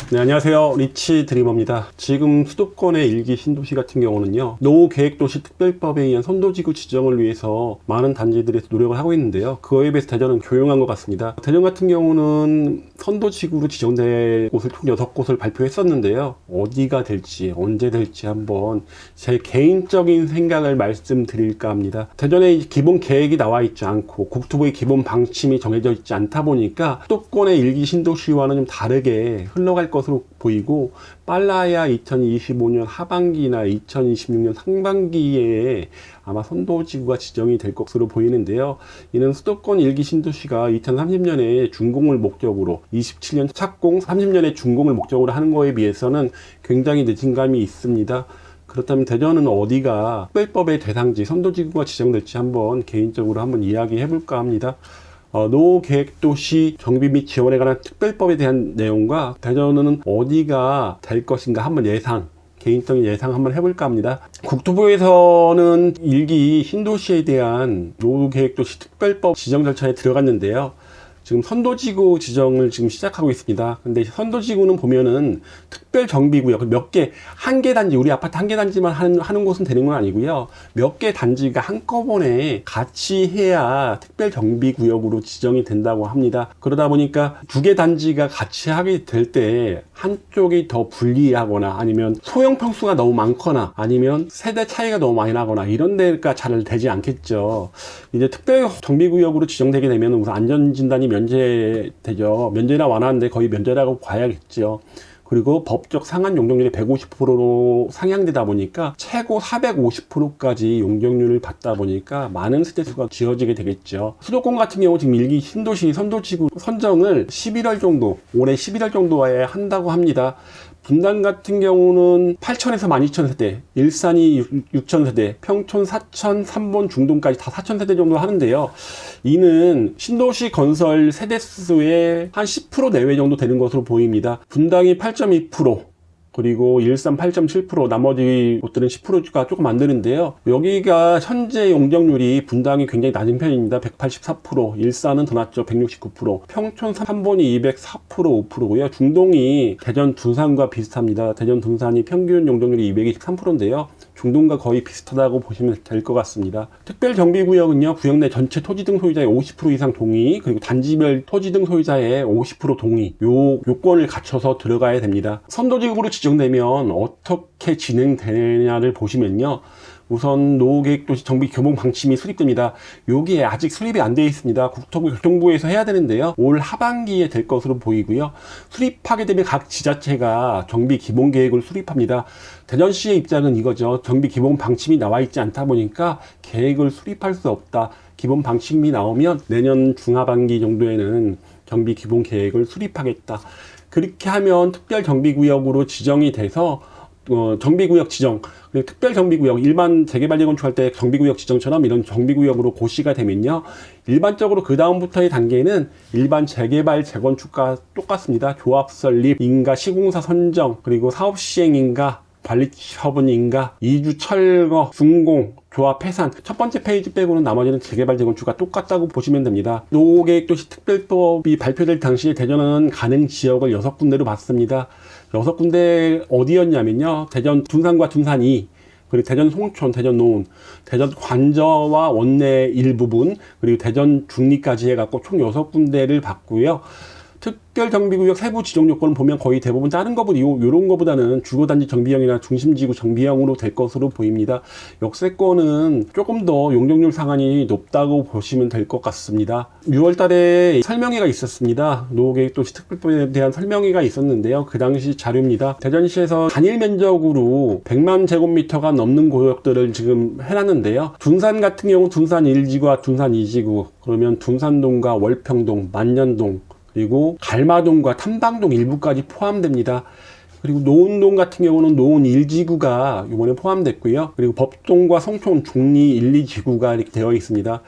네, 안녕하세요. 리치 드리머입니다. 지금 수도권의 일기 신도시 같은 경우는요, 노후계획도시 특별법에 의한 선도지구 지정을 위해서 많은 단지들에서 노력을 하고 있는데요. 그거에 비해서 대전은 조용한 것 같습니다. 대전 같은 경우는 선도지구로 지정될 곳을 총 6곳을 발표했었는데요. 어디가 될지, 언제 될지 한번 제 개인적인 생각을 말씀드릴까 합니다. 대전에 기본 계획이 나와 있지 않고 국토부의 기본 방침이 정해져 있지 않다 보니까 수도권의 일기 신도시와는 좀 다르게 흘러갈 것으로 보이고, 빨라야 2025년 하반기나 2026년 상반기에 아마 선도지구가 지정이 될 것으로 보이는데요. 이는 수도권 일기 신도시가 2030년에 준공을 목적으로, 27년 착공, 30년에 준공을 목적으로 하는 거에 비해서는 굉장히 늦은 감이 있습니다. 그렇다면 대전은 어디가 특별법의 대상지, 선도지구가 지정될지 한번 개인적으로 한번 이야기해 볼까 합니다. 노후계획도시 정비 및 지원에 관한 특별법에 대한 내용과 대전은 어디가 될 것인가 한번 개인적인 예상 한번 해볼까 합니다. 국토부에서는 일기 신도시에 대한 노후계획도시 특별법 지정 절차에 들어갔는데요. 지금 선도지구 지정을 지금 시작하고 있습니다. 근데 선도지구는 보면은 특별정비구역 몇 개, 한 개 단지, 우리 아파트 한 개 단지만 하는 곳은 되는 건 아니고요. 몇 개 단지가 한꺼번에 같이 해야 특별정비구역으로 지정이 된다고 합니다. 그러다 보니까 두 개 단지가 같이 하게 될 때 한쪽이 더 불리하거나, 아니면 소형 평수가 너무 많거나, 아니면 세대 차이가 너무 많이 나거나, 이런 데가 잘 되지 않겠죠. 이제 특별정비구역으로 지정되게 되면 우선 안전진단이 면제되죠. 면제나 완화하는데 거의 면제라고 봐야겠죠. 그리고 법적 상한 용적률이 150%로 상향되다 보니까 최고 450%까지 용적률을 받다 보니까 많은 세대수가 지어지게 되겠죠. 수도권 같은 경우 지금 일기 신도시 선도지구 선정을 11월 정도, 올해 11월 정도에 한다고 합니다. 분당 같은 경우는 8,000에서 12,000세대, 일산이 6,000세대, 평촌 4,000, 3본 중동까지 다 4,000세대 정도 하는데요. 이는 신도시 건설 세대수의 한 10% 내외 정도 되는 것으로 보입니다. 분당이 8.2%, 그리고 일산 8.7%, 나머지 곳들은 10%가 조금 안 되는데요. 여기가 현재 용적률이 분당이 굉장히 낮은 편입니다. 184%, 일산은 더 낮죠. 169%, 평촌 3번이 204%, 5%고요. 중동이 대전 둔산과 비슷합니다. 대전 둔산이 평균 용적률이 223%인데요. 중동과 거의 비슷하다고 보시면 될 것 같습니다. 특별정비구역은요, 구역 내 전체 토지 등 소유자의 50% 이상 동의, 그리고 단지별 토지 등 소유자의 50% 동의, 요 요건을 갖춰서 들어가야 됩니다. 선도지구로 지정되면 어떻게 진행되느냐를 보시면요, 우선 노후계획도시 정비 교본 방침이 수립됩니다. 여기에 아직 수립이 안 되어 있습니다. 국토부 교통부에서 해야 되는데요, 올 하반기에 될 것으로 보이고요. 수립하게 되면 각 지자체가 정비 기본 계획을 수립합니다. 대전시의 입장은 이거죠. 정비 기본 방침이 나와 있지 않다 보니까 계획을 수립할 수 없다. 기본 방침이 나오면 내년 중하반기 정도에는 정비 기본 계획을 수립하겠다. 그렇게 하면 특별정비구역으로 지정이 돼서 정비구역 지정, 그리고 특별정비구역, 일반 재개발 재건축할 때 정비구역 지정처럼 이런 정비구역으로 고시가 되면요, 일반적으로 그 다음부터의 단계는 일반 재개발 재건축과 똑같습니다. 조합 설립, 인가 시공사 선정, 그리고 사업 시행인가, 관리 처분인가, 이주 철거, 준공, 조합 해산, 첫 번째 페이지 빼고는 나머지는 재개발 재건축과 똑같다고 보시면 됩니다. 노후계획도시 특별법이 발표될 당시에 대전은 가능 지역을 6군데로 봤습니다. 6군데 어디였냐면요, 대전 둔산과 둔산 2, 그리고 대전 송촌, 대전 노원, 대전 관저와 원내 일부분, 그리고 대전 중리까지 해갖고 총 6군데를 봤고요. 특별정비구역 세부 지정 요건을 보면 거의 대부분 다른 거보다, 요런 거보다는 주거단지 정비형이나 중심지구 정비형으로 될 것으로 보입니다. 역세권은 조금 더 용적률 상한이 높다고 보시면 될 것 같습니다. 6월 달에 설명회가 있었습니다. 노후계획도시 특별법에 대한 설명회가 있었는데요. 그 당시 자료입니다. 대전시에서 단일 면적으로 100만 제곱미터가 넘는 구역들을 지금 해놨는데요. 둔산 같은 경우 둔산 1지구와 둔산 2지구, 그러면 둔산동과 월평동, 만년동, 그리고 갈마동과 탐방동 일부까지 포함됩니다. 그리고 노원동 같은 경우는 노원 1지구가 이번에 포함됐고요. 그리고 법동과 성촌 중리 1, 2지구가 이렇게 되어 있습니다.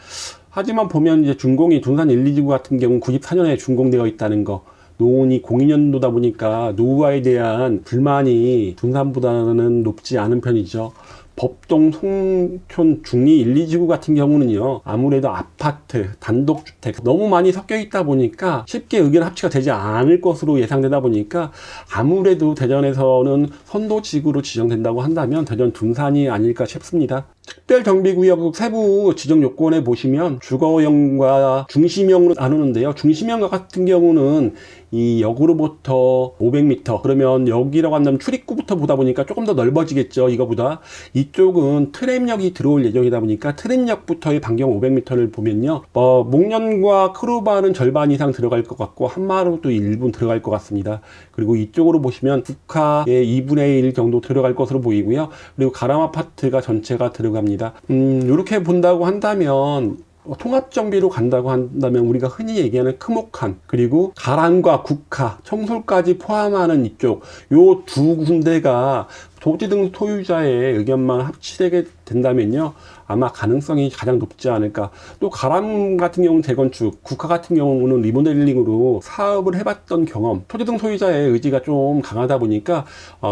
하지만 보면 이제 준공이 둔산 1, 2지구 같은 경우는 94년에 준공되어 있다는 거, 노원이 02년도다 보니까 노후화에 대한 불만이 둔산보다는 높지 않은 편이죠. 법동, 송촌, 중리 1, 2지구 같은 경우는요, 아무래도 아파트, 단독주택 너무 많이 섞여 있다 보니까 쉽게 의견 합치가 되지 않을 것으로 예상되다 보니까 아무래도 대전에서는 선도지구로 지정된다고 한다면 대전 둔산이 아닐까 싶습니다. 특별정비구역 세부 지정 요건에 보시면 주거형과 중심형으로 나누는데요. 중심형 같은 경우는 이 역으로부터 500m, 그러면 여기라고 한다면 출입구부터 보다 보니까 조금 더 넓어지겠죠, 이거보다. 이쪽은 트램역이 들어올 예정이다 보니까 트램역부터의 반경 500m를 보면요, 목련과 크루바는 절반 이상 들어갈 것 같고 한마루도 일부 들어갈 것 같습니다. 그리고 이쪽으로 보시면 국카의 2분의 1 정도 들어갈 것으로 보이고요. 그리고 가람 아파트가 전체가 들어갑니다. 이렇게 본다고 한다면 통합정비로 간다고 한다면 우리가 흔히 얘기하는 크목한, 그리고 가람과 국카, 청솔까지 포함하는 이쪽 요 두 군데가 토지 등 소유자의 의견만 합치되게 된다면요, 아마 가능성이 가장 높지 않을까. 또 가람 같은 경우는 재건축, 국카 같은 경우는 리모델링으로 사업을 해봤던 경험, 토지 등 소유자의 의지가 좀 강하다 보니까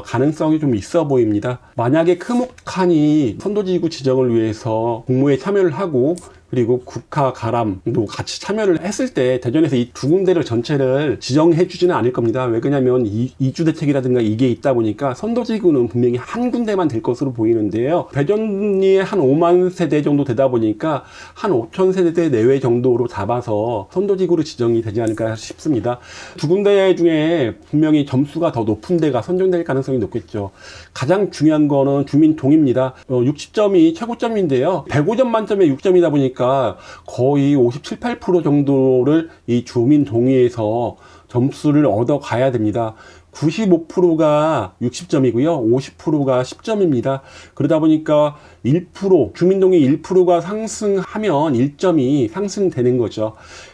가능성이 좀 있어 보입니다. 만약에 크목한이 선도지구 지정을 위해서 공모에 참여를 하고 그리고 국카, 가람도 같이 참여를 했을 때 대전에서 이 두 군데를 전체를 지정해 주지는 않을 겁니다. 왜 그러냐면 이주대책이라든가 이게 있다 보니까 선도지구는 분명히 한 군데만 될 것으로 보이는데요. 대전이 한 5만 세대 정도 되다 보니까 한 5천 세대 내외 정도로 잡아서 선도지구로 지정이 되지 않을까 싶습니다. 두 군데 중에 분명히 점수가 더 높은 데가 선정될 가능성이 높겠죠. 가장 중요한 거는 주민동의입니다. 60점이 최고점인데요. 105점 만점에 6점이다 보니까 거의 57, 8% 정도를 이 주민 동의에서 점수를 얻어 가야 됩니다. 95%가 60점이고요. 50%가 10점입니다. 그러다 보니까 1%, 주민동의 1%가 상승하면 1점이 상승되는 거죠.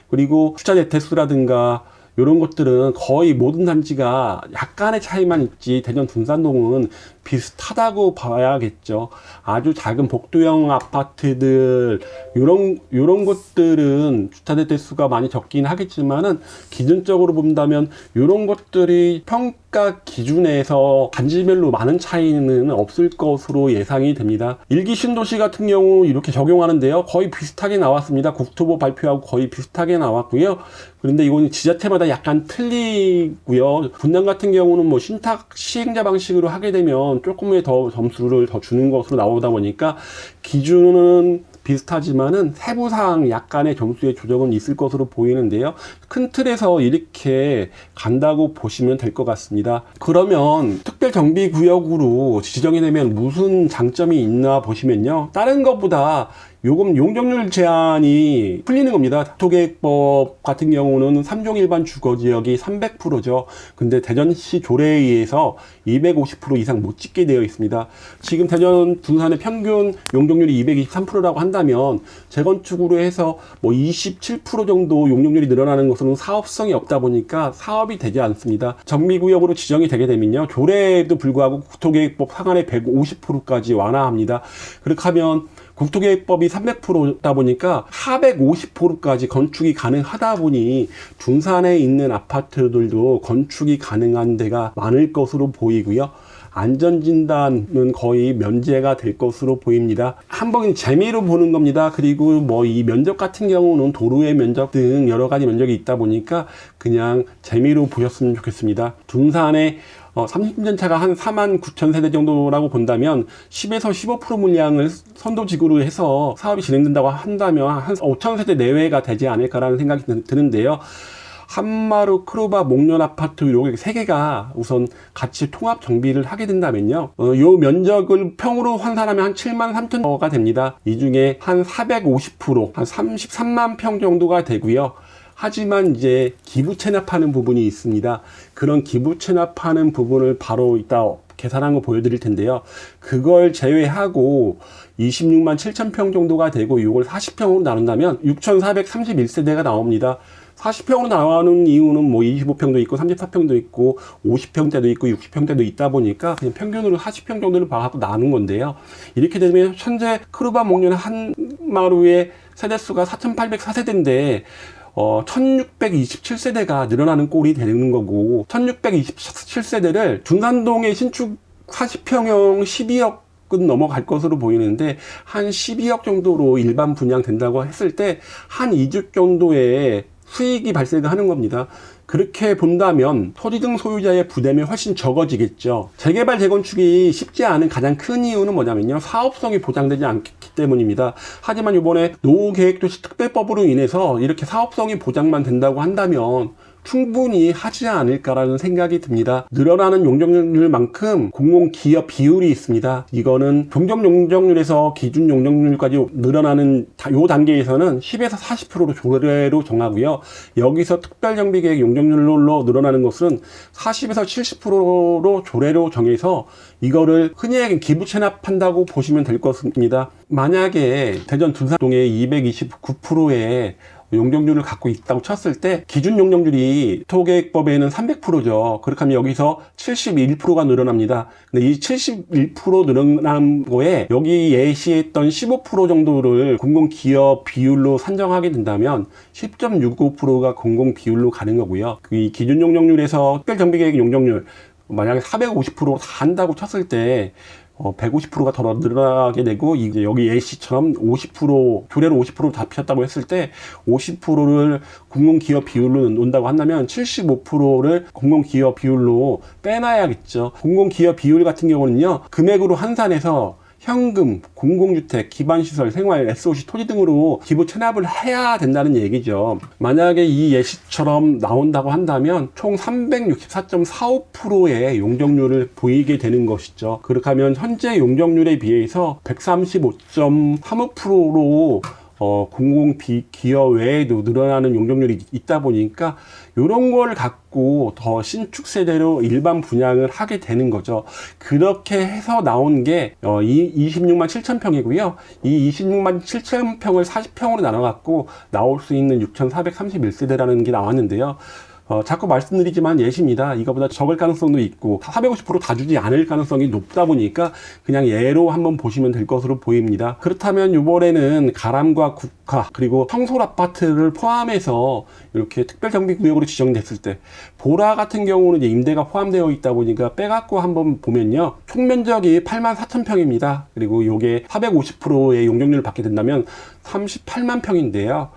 그리고 주차 대태수라든가 이런 것들은 거의 모든 단지가 약간의 차이만 있지 대전 둔산동은 비슷하다고 봐야겠죠. 아주 작은 복도형 아파트들 요런 것들은 주차대 수가 많이 적긴 하겠지만은 기준적으로 본다면 요런 것들이 평가 기준에서 단지별로 많은 차이는 없을 것으로 예상이 됩니다. 일기 신도시 같은 경우 이렇게 적용하는데요, 거의 비슷하게 나왔습니다. 국토부 발표하고 거의 비슷하게 나왔고요. 그런데 이거는 지자체마다 약간 틀리고요. 분당 같은 경우는 뭐 신탁 시행자 방식으로 하게 되면 조금의 더 점수를 더 주는 것으로 나오다 보니까 기준은 비슷하지만은 세부상 약간의 점수의 조정은 있을 것으로 보이는데요. 큰 틀에서 이렇게 간다고 보시면 될 것 같습니다. 그러면 특별정비구역으로 지정이 되면 무슨 장점이 있나 보시면요, 다른 것보다 요금 용적률 제한이 풀리는 겁니다. 토계획법 같은 경우는 3종 일반 주거지역이 300%죠. 근데 대전시 조례에 의해서 250% 이상 못 짓게 되어 있습니다. 지금 대전 둔산의 평균 용적률이 223%라고 한다면 재건축으로 해서 뭐 27% 정도 용적률이 늘어나는 것은 사업성이 없다 보니까 사업이 되지 않습니다. 정비구역으로 지정이 되게 되면요, 조례에도 불구하고 국토계획법 상한의 150%까지 완화합니다. 그렇게 하면 국토계획법이 300%다 보니까 450%까지 건축이 가능하다 보니 둔산에 있는 아파트들도 건축이 가능한 데가 많을 것으로 보이고요. 안전진단은 거의 면제가 될 것으로 보입니다. 한번 재미로 보는 겁니다. 그리고 뭐 이 면적 같은 경우는 도로의 면적 등 여러 가지 면적이 있다 보니까 그냥 재미로 보셨으면 좋겠습니다. 둔산에 30년 차가 한 4만 9천 세대 정도라고 본다면 10에서 15% 물량을 선도지구로 해서 사업이 진행된다고 한다면 한 5천 세대 내외가 되지 않을까라는 생각이 드는데요. 한마루, 크루바, 목련 아파트 요게 세 개가 우선 같이 통합 정비를 하게 된다면요, 요 면적을 평으로 환산하면 한 7만 3천호가 됩니다. 이 중에 한 450%, 한 33만 평 정도가 되고요. 하지만 이제 기부 체납하는 부분이 있습니다. 그런 기부 체납하는 부분을 바로 이따 계산한 거 보여드릴 텐데요. 그걸 제외하고 26만 7천 평 정도가 되고 이걸 40평으로 나눈다면 6,431세대가 나옵니다. 40평으로 나오는 이유는 뭐 25평도 있고 34평도 있고 50평대도 있고 60평대도 있다 보니까 그냥 평균으로 40평 정도를 봐갖고 나눈 건데요. 이렇게 되면 현재 크루바 목련 한 마루의 세대수가 4,804세대인데 1627세대가 늘어나는 꼴이 되는 거고, 1627세대를 둔산동의 신축 40평형 12억 조금 넘어갈 것으로 보이는데 한 12억 정도로 일반 분양된다고 했을 때 한 2주 정도의 수익이 발생하는 겁니다. 그렇게 본다면 토지등 소유자의 부담이 훨씬 적어지겠죠. 재개발 재건축이 쉽지 않은 가장 큰 이유는 뭐냐면요, 사업성이 보장되지 않기 때문입니다. 하지만 이번에 노후계획도시 특별법으로 인해서 이렇게 사업성이 보장만 된다고 한다면 충분히 하지 않을까라는 생각이 듭니다. 늘어나는 용적률만큼 공공기업 비율이 있습니다. 이거는 종전 용적률에서 기준 용적률까지 늘어나는 요 단계에서는 10에서 40%로 조례로 정하고요. 여기서 특별정비계획 용적률로 늘어나는 것은 40에서 70%로 조례로 정해서 이거를 흔히 기부 체납한다고 보시면 될 것입니다. 만약에 대전 둔산동에 229%의 용적률을 갖고 있다고 쳤을 때 기준 용적률이 토계획법에는 300%죠. 그렇게 하면 여기서 71%가 늘어납니다. 근데 이 71% 늘어난 거에 여기 예시했던 15% 정도를 공공기업 비율로 산정하게 된다면 10.65%가 공공비율로 가는 거고요. 이 기준 용적률에서 특별정비계획 용적률 만약에 450% 다 한다고 쳤을 때 150%가 더 늘어나게 되고, 이제 여기 예시처럼 50%, 조례로 50% 잡혔다고 했을 때 50%를 공공기업 비율로 놓는다고 한다면 75%를 공공기업 비율로 빼놔야겠죠. 공공기업 비율 같은 경우는요, 금액으로 환산해서 현금, 공공주택, 기반시설, 생활, SOC, 토지 등으로 기부 체납을 해야 된다는 얘기죠. 만약에 이 예시처럼 나온다고 한다면 총 364.45%의 용적률을 보이게 되는 것이죠. 그렇게 하면 현재 용적률에 비해서 135.35%로 공공기업 외에도 늘어나는 용적률이 있다 보니까 이런 걸 갖고 더 신축 세대로 일반 분양을 하게 되는 거죠. 그렇게 해서 나온 게 26만 7천 평이고요. 이 26만 7천 평을 40평으로 나눠 갖고 나올 수 있는 6,431세대라는 게 나왔는데요. 자꾸 말씀드리지만 예시입니다. 이거보다 적을 가능성도 있고 450%다 주지 않을 가능성이 높다 보니까 그냥 예로 한번 보시면 될 것으로 보입니다. 그렇다면 이번에는 가람과 국화 그리고 청솔 아파트를 포함해서 이렇게 특별정비구역으로 지정됐을 때 보라 같은 경우는 이제 임대가 포함되어 있다 보니까 빼갖고 한번 보면요, 총 면적이 8만 4천 평입니다. 그리고 요게 450%의 용적률을 받게 된다면 38만 평인데요.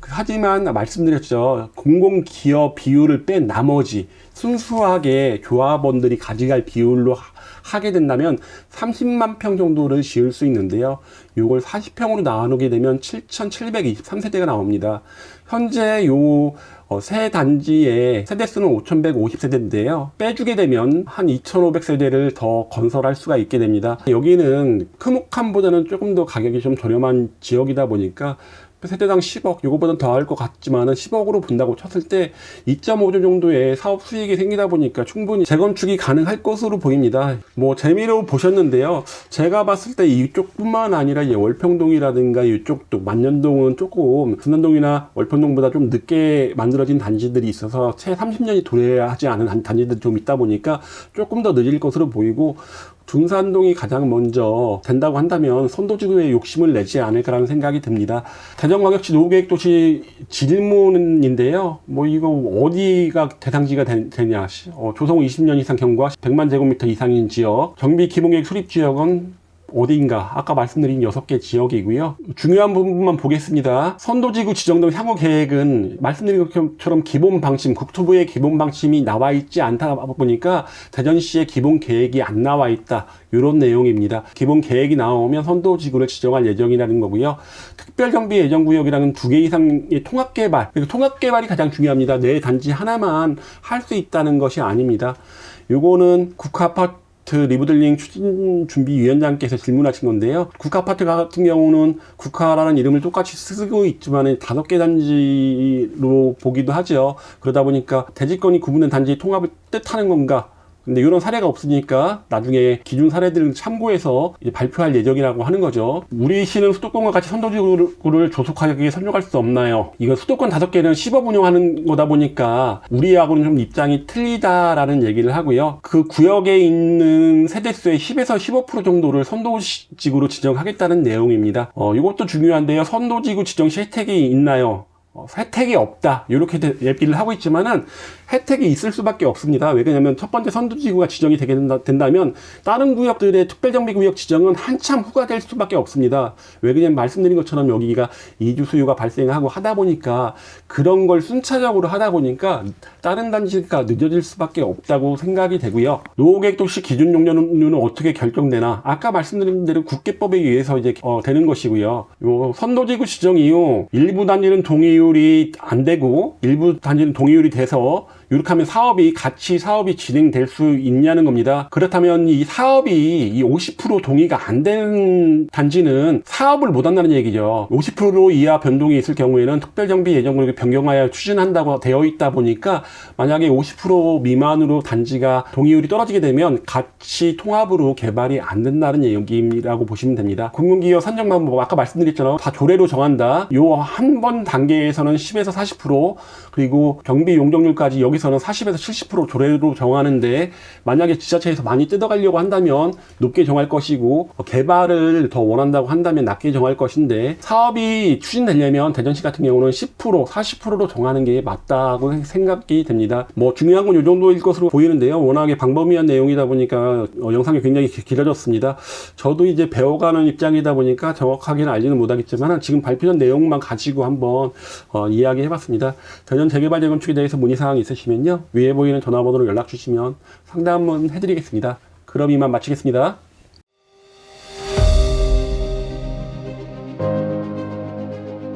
하지만 말씀드렸죠. 공공기업 비율을 뺀 나머지 순수하게 조합원들이 가져갈 비율로 하게 된다면 30만 평 정도를 지을 수 있는데요. 이걸 40평으로 나누게 되면 7,723세대가 나옵니다. 현재 요 새 단지의 세대수는 5,150세대인데요. 빼주게 되면 한 2,500세대를 더 건설할 수가 있게 됩니다. 여기는 크목함보다는 조금 더 가격이 좀 저렴한 지역이다 보니까 세대당 10억, 요거보다는 더 할 것 같지만은 10억으로 본다고 쳤을 때 2.5조 정도의 사업 수익이 생기다 보니까 충분히 재건축이 가능할 것으로 보입니다. 뭐 재미로 보셨는데요. 제가 봤을 때 이쪽뿐만 아니라 월평동이라든가 이쪽도 만년동은 조금 둔산동이나 월평동보다 좀 늦게 만들어진 단지들이 있어서 채 30년이 도래하지 않은 단지들이 좀 있다 보니까 조금 더 늦을 것으로 보이고, 둔산동이 가장 먼저 된다고 한다면 선도지구에 욕심을 내지 않을까라는 생각이 듭니다. 대전광역시 노후계획도시 질문인데요. 뭐 이거 어디가 대상지가 되냐? 조성 20년 이상 경과 100만 제곱미터 이상인 지역, 정비 기본계획 수립 지역은 어디인가? 아까 말씀드린 6개 지역이고요. 중요한 부분만 보겠습니다. 선도지구 지정된 향후 계획은 말씀드린 것처럼 기본 방침, 국토부의 기본 방침이 나와 있지 않다 보니까 대전시의 기본 계획이 안 나와 있다. 이런 내용입니다. 기본 계획이 나오면 선도지구를 지정할 예정이라는 거고요. 특별정비 예정구역이라는 2개 이상의 통합개발, 그리고 통합개발이 가장 중요합니다. 내 단지 하나만 할 수 있다는 것이 아닙니다. 요거는 국가아파트 리모델링 추진준비위원장께서 질문하신 건데요. 국가아파트 같은 경우는 국가라는 이름을 똑같이 쓰고 있지만 5개 단지로 보기도 하죠. 그러다 보니까 대지권이 구분된 단지의 통합을 뜻하는 건가? 근데 이런 사례가 없으니까 나중에 기준 사례들을 참고해서 이제 발표할 예정이라고 하는 거죠. 우리 시는 수도권과 같이 선도지구를 조속하게 선정할 수 없나요? 이거 수도권 5개는 시범 운영하는 거다 보니까 우리하고는 좀 입장이 틀리다라는 얘기를 하고요. 그 구역에 있는 세대수의 10에서 15% 정도를 선도지구로 지정하겠다는 내용입니다. 이것도 중요한데요. 선도지구 지정 시 혜택이 있나요? 혜택이 없다 이렇게 얘기를 하고 있지만은 혜택이 있을 수밖에 없습니다. 왜냐하면 첫 번째 선도지구가 지정이 되게 된다면 다른 구역들의 특별정비구역 지정은 한참 후가 될 수밖에 없습니다. 왜냐하면 말씀드린 것처럼 여기가 이주 수요가 발생하고 하다 보니까 그런 걸 순차적으로 하다 보니까 다른 단지가 늦어질 수밖에 없다고 생각이 되고요. 노후계획도시 기준 용적률은 어떻게 결정되나 아까 말씀드린 대로 국계법에 의해서 이제 되는 것이고요. 요 선도지구 지정 이후 일부 단지는 동의율이 안 되고 일부 단지는 동의율이 돼서 이렇게 하면 같이 사업이 진행될 수 있냐는 겁니다. 그렇다면 이 사업이 이 50% 동의가 안 되는 단지는 사업을 못 한다는 얘기죠. 50% 이하 변동이 있을 경우에는 특별정비 예정구역을 변경하여 추진한다고 되어 있다 보니까 만약에 50% 미만으로 단지가 동의율이 떨어지게 되면 같이 통합으로 개발이 안 된다는 얘기라고 보시면 됩니다. 공공기업 산정 방법 아까 말씀드렸잖아요. 다 조례로 정한다. 요 한 번 단계에서는 10에서 40% 그리고 경비 용적률까지 여기서는 40에서 70% 조례로 정하는데 만약에 지자체에서 많이 뜯어가려고 한다면 높게 정할 것이고 개발을 더 원한다고 한다면 낮게 정할 것인데 사업이 추진되려면 대전시 같은 경우는 10%, 40%로 정하는 게 맞다고 생각이 됩니다. 뭐 중요한 건 이 정도일 것으로 보이는데요. 워낙에 방법이한 내용이다 보니까 영상이 굉장히 길어졌습니다. 저도 이제 배워가는 입장이다 보니까 정확하게는 알지는 못하겠지만 지금 발표된 내용만 가지고 한번 이야기해봤습니다. 대전 재개발 재건축에 대해서 문의사항 있으시면요. 위에 보이는 전화번호로 연락 주시면 상담은 해드리겠습니다. 그럼 이만 마치겠습니다.